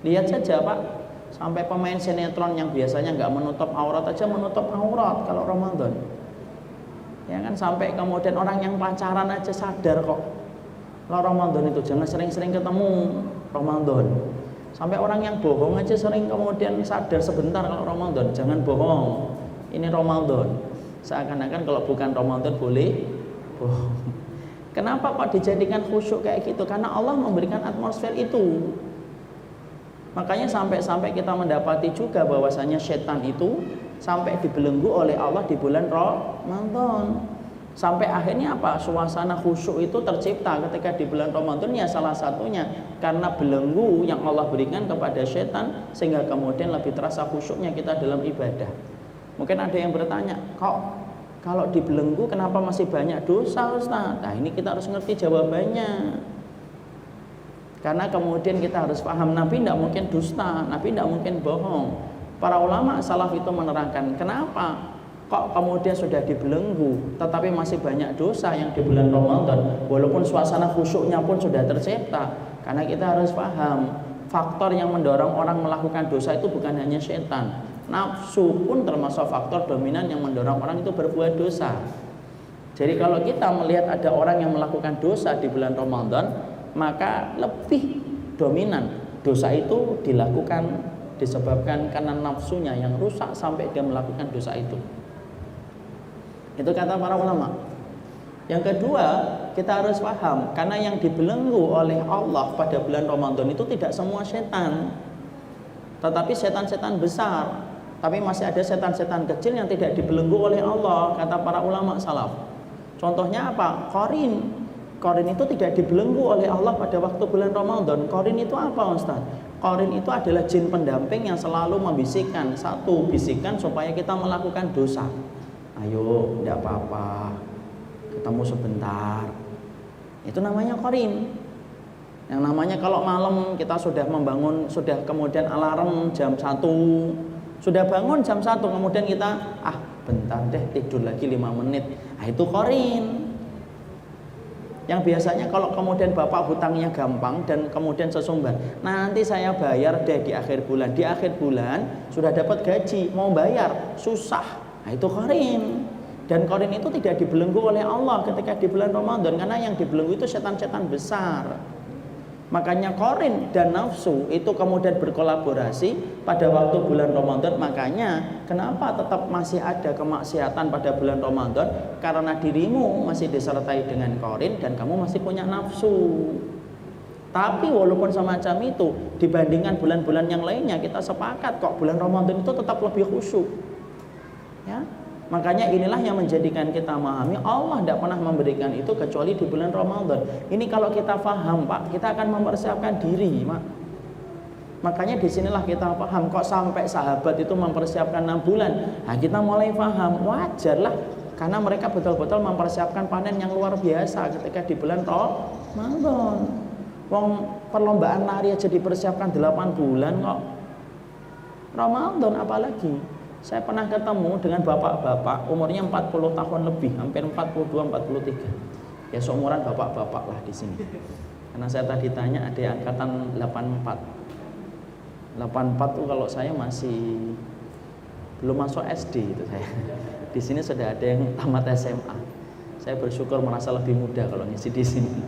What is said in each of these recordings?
Lihat saja Pak, sampai pemain sinetron yang biasanya nggak menutup aurat aja menutup aurat kalau Ramadan. Ya kan, sampai kemudian orang yang pacaran aja sadar kok kalau Ramadan itu jangan sering-sering ketemu Ramadan. Sampai orang yang bohong aja sering kemudian sadar sebentar kalau Ramadan, jangan bohong. Ini Ramadan. Seakan-akan kalau bukan Ramadan boleh bohong. Kenapa kok dijadikan khusyuk kayak gitu? Karena Allah memberikan atmosfer itu. Makanya sampai kita mendapati juga bahwasanya setan itu sampai dibelenggu oleh Allah di bulan Ramadan. Sampai akhirnya apa? Suasana khusyuk itu tercipta ketika di bulan Ramadan, ya salah satunya karena belenggu yang Allah berikan kepada setan, sehingga kemudian lebih terasa khusyuknya kita dalam ibadah. Mungkin ada yang bertanya, kok kalau dibelenggu kenapa masih banyak dosa Ustaz? Nah ini kita harus ngerti jawabannya. Karena kemudian kita harus paham, Nabi tidak mungkin dusta, Nabi tidak mungkin bohong. Para ulama salaf itu menerangkan, kenapa kok kemudian sudah dibelenggu tetapi masih banyak dosa yang di bulan Ramadan, walaupun suasana khusyuknya pun sudah tercipta. Karena kita harus paham, faktor yang mendorong orang melakukan dosa itu bukan hanya setan, nafsu pun termasuk faktor dominan yang mendorong orang itu berbuat dosa. Jadi kalau kita melihat ada orang yang melakukan dosa di bulan Ramadan, maka lebih dominan dosa itu dilakukan disebabkan karena nafsunya yang rusak sampai dia melakukan dosa itu. Itu kata para ulama. Yang kedua, kita harus paham, karena yang dibelenggu oleh Allah pada bulan Ramadan itu tidak semua setan, tetapi setan-setan besar. Tapi masih ada setan-setan kecil yang tidak dibelenggu oleh Allah, kata para ulama salaf. Contohnya apa? Qarin. Qarin itu tidak dibelenggu oleh Allah pada waktu bulan Ramadan. Qarin itu apa Ustaz? Qarin itu adalah jin pendamping yang selalu membisikkan satu bisikan supaya kita melakukan dosa. Ayo, tidak apa-apa, ketemu sebentar. Itu namanya qarin. Yang namanya kalau malam kita sudah membangun, sudah kemudian alarm jam 1, sudah bangun jam 1, kemudian kita bentar deh tidur lagi 5 menit. Nah itu qarin. Yang biasanya kalau kemudian bapak hutangnya gampang dan kemudian sesumbar, nanti saya bayar deh di akhir bulan. Di akhir bulan sudah dapat gaji, mau bayar susah. Nah itu qarin. Dan qarin itu tidak dibelenggu oleh Allah ketika di bulan Ramadan, karena yang dibelenggu itu setan-setan besar. Makanya qarin dan nafsu itu kemudian berkolaborasi pada waktu bulan Ramadan. Makanya kenapa tetap masih ada kemaksiatan pada bulan Ramadan? Karena dirimu masih disertai dengan qarin dan kamu masih punya nafsu. Tapi walaupun semacam itu, dibandingkan bulan-bulan yang lainnya, kita sepakat kok bulan Ramadan itu tetap lebih khusyuk. Ya, makanya inilah yang menjadikan kita memahami Allah tidak pernah memberikan itu kecuali di bulan Ramadan. Ini kalau kita paham Pak, kita akan mempersiapkan diri Mak. Makanya disinilah kita paham, kok sampai sahabat itu mempersiapkan 6 bulan. Nah kita mulai paham, wajarlah, karena mereka betul-betul mempersiapkan panen yang luar biasa ketika di bulan Ramadan. Wong perlombaan lari aja dipersiapkan 8 bulan kok, Ramadan apalagi. Saya pernah ketemu dengan bapak-bapak umurnya 40 tahun lebih, hampir 42-43. Ya seumuran bapak-bapak lah di sini. Karena saya tadi tanya ada yang angkatan 84. 84 tuh kalau saya masih belum masuk SD itu saya. Di sini sudah ada yang tamat SMA. Saya bersyukur merasa lebih muda kalau ngisi di sini.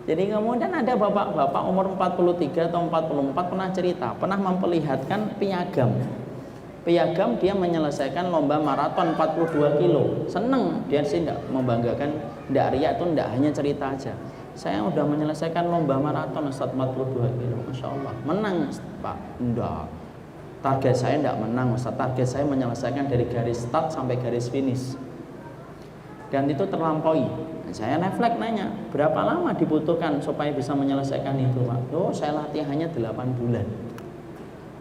Jadi kemudian ada bapak-bapak umur 43 atau 44 pernah cerita, pernah memperlihatkan piagam. Piagam dia menyelesaikan lomba maraton 42 kilo. Seneng, dia sih tidak membanggakan, tidak riak, itu tidak hanya cerita aja. Saya udah menyelesaikan lomba maraton Ustaz 42 kilo, Masya Allah. Menang Pak? Enggak. Target saya tidak menang Ustaz, target saya menyelesaikan dari garis start sampai garis finish. Dan itu terlampaui. Saya refleks nanya, berapa lama dibutuhkan supaya bisa menyelesaikan itu Pak? Oh saya latihannya 8 bulan.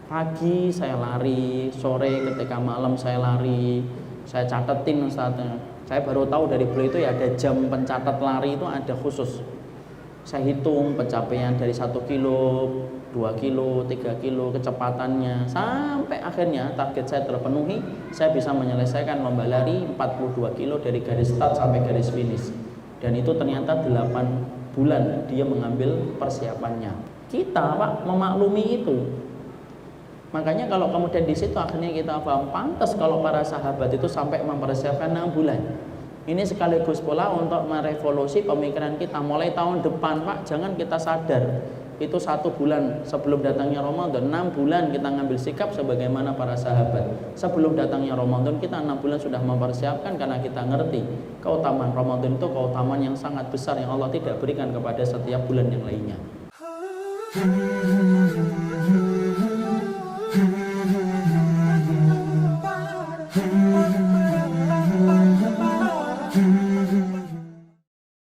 Pagi saya lari, sore ketika malam saya lari, saya catetin Ustaznya. Saya baru tahu dari beliau itu ya ada jam pencatat lari itu ada khusus. Saya hitung pencapaian dari 1 kilo, 2 kilo, 3 kilo kecepatannya, sampai akhirnya target saya terpenuhi. Saya bisa menyelesaikan lomba lari 42 kilo dari garis start sampai garis finish. Dan itu ternyata 8 bulan dia mengambil persiapannya. Kita Pak memaklumi itu. Makanya kalau kemudian di situ akhirnya kita paham, pantas kalau para sahabat itu sampai mempersiapkan 6 bulan. Ini sekaligus pula untuk merevolusi pemikiran kita. Mulai tahun depan Pak, jangan kita sadar itu 1 bulan sebelum datangnya Ramadan, 6 bulan kita ngambil sikap sebagaimana para sahabat. Sebelum datangnya Ramadan kita 6 bulan sudah mempersiapkan, karena kita ngerti keutamaan Ramadan itu keutamaan yang sangat besar yang Allah tidak berikan kepada setiap bulan yang lainnya.